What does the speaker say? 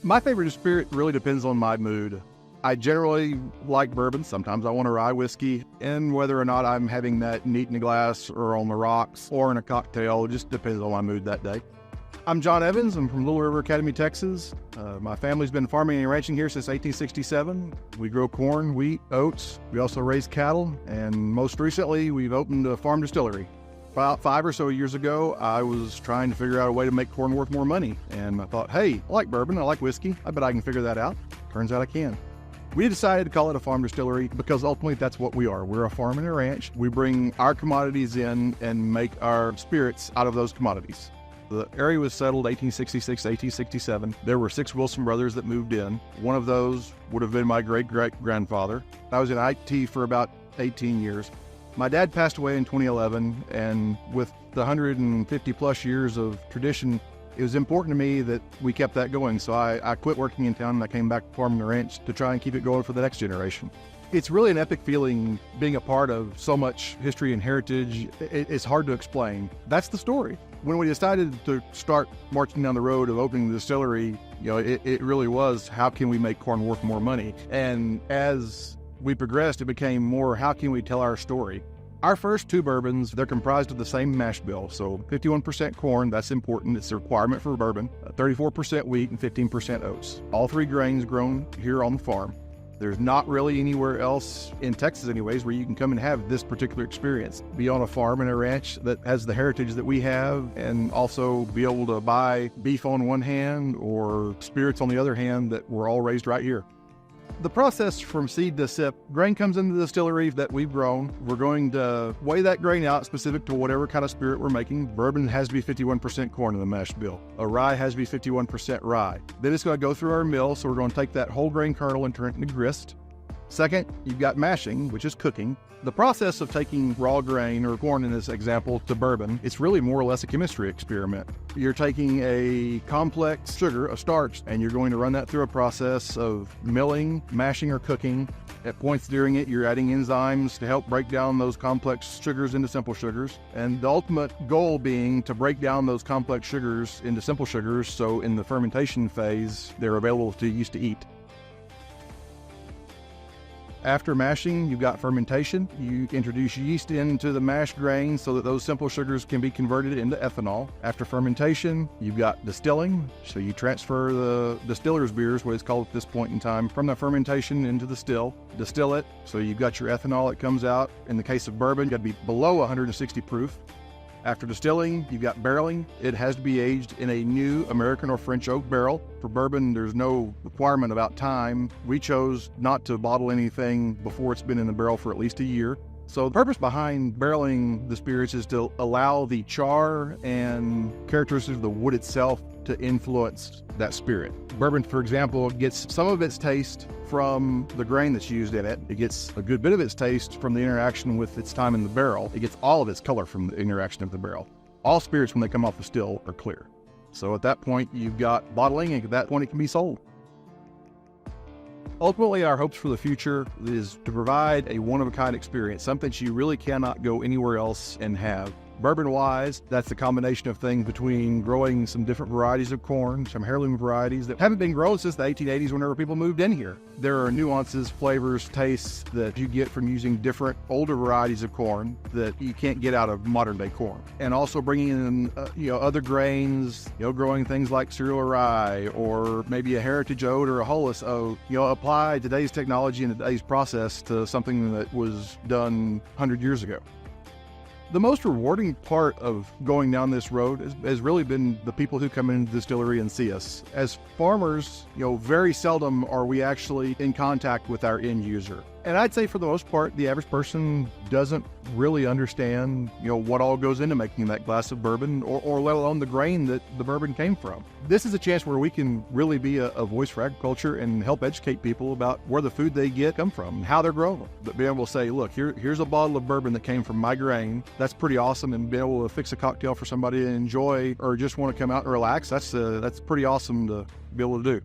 My favorite spirit really depends on my mood. I generally like bourbon. Sometimes I want a rye whiskey, and whether or not I'm having that neat in a glass or on the rocks or in a cocktail, it just depends on my mood that day. I'm John Evans. I'm from Little River Academy, Texas. My family's been farming and ranching here since 1867. We grow corn, wheat, oats. We also raise cattle, and most recently, we've opened a farm distillery. About 5 or so years ago, I was trying to figure out a way to make corn worth more money, and I thought, hey, I like bourbon, I like whiskey, I bet I can figure that out. Turns out I can. We decided to call it a farm distillery because ultimately that's what we are. We're a farm and a ranch. We bring our commodities in and make our spirits out of those commodities. The area was settled 1866, 1867. There were 6 Wilson brothers that moved in. One of those would have been my great-great-grandfather. I was in IT for about 18 years. My dad passed away in 2011, and with the 150 plus years of tradition, it was important to me that we kept that going. So I quit working in town and I came back to farming the ranch to try and keep it going for the next generation. It's really an epic feeling being a part of so much history and heritage. It's hard to explain. That's the story. When we decided to start marching down the road of opening the distillery, it really was, how can we make corn worth more money? And as we progressed, it became more, how can we tell our story? Our first 2 bourbons, they're comprised of the same mash bill. So 51% corn, that's important. It's a requirement for bourbon. 34% wheat and 15% oats. All 3 grains grown here on the farm. There's not really anywhere else, in Texas anyways, where you can come and have this particular experience. Be on a farm and a ranch that has the heritage that we have, and also be able to buy beef on one hand or spirits on the other hand that were all raised right here. The process from seed to sip, grain comes into the distillery that we've grown. We're going to weigh that grain out specific to whatever kind of spirit we're making. Bourbon has to be 51% corn in the mash bill. A rye has to be 51% rye. Then it's going to go through our mill, so we're going to take that whole grain kernel and turn it into grist. Second, you've got mashing, which is cooking. The process of taking raw grain, or corn in this example, to bourbon, it's really more or less a chemistry experiment. You're taking a complex sugar, a starch, and you're going to run that through a process of milling, mashing, or cooking. At points during it, you're adding enzymes to help break down those complex sugars into simple sugars. And the ultimate goal being to break down those complex sugars into simple sugars, so in the fermentation phase, they're available to use to eat. After mashing, you've got fermentation. You introduce yeast into the mashed grain so that those simple sugars can be converted into ethanol. After fermentation, you've got distilling. So you transfer the distiller's beers, what it's called at this point in time, from the fermentation into the still. Distill it, so you've got your ethanol that comes out. In the case of bourbon, you've got to be below 160 proof. After distilling, you've got barreling. It has to be aged in a new American or French oak barrel. For bourbon, there's no requirement about time. We chose not to bottle anything before it's been in the barrel for at least a year. So the purpose behind barreling the spirits is to allow the char and characteristics of the wood itself to influence that spirit. Bourbon, for example, gets some of its taste from the grain that's used in it. It gets a good bit of its taste from the interaction with its time in the barrel. It gets all of its color from the interaction of the barrel. All spirits, when they come off the still, are clear. So at that point, you've got bottling, and at that point, it can be sold. Ultimately, our hopes for the future is to provide a one-of-a-kind experience, something you really cannot go anywhere else and have. Bourbon-wise, that's a combination of things between growing some different varieties of corn, some heirloom varieties that haven't been grown since the 1880s whenever people moved in here. There are nuances, flavors, tastes that you get from using different older varieties of corn that you can't get out of modern-day corn. And also bringing in other grains, growing things like cereal rye or maybe a heritage oat or a hulless oat. Apply today's technology and today's process to something that was done 100 years ago. The most rewarding part of going down this road has really been the people who come into the distillery and see us. As farmers, very seldom are we actually in contact with our end user. And I'd say for the most part, the average person doesn't really understand, what all goes into making that glass of bourbon or let alone the grain that the bourbon came from. This is a chance where we can really be a voice for agriculture and help educate people about where the food they get come from, how they're grown. But being able to say, look, here's a bottle of bourbon that came from my grain. That's pretty awesome. And being able to fix a cocktail for somebody to enjoy or just want to come out and relax, that's pretty awesome to be able to do.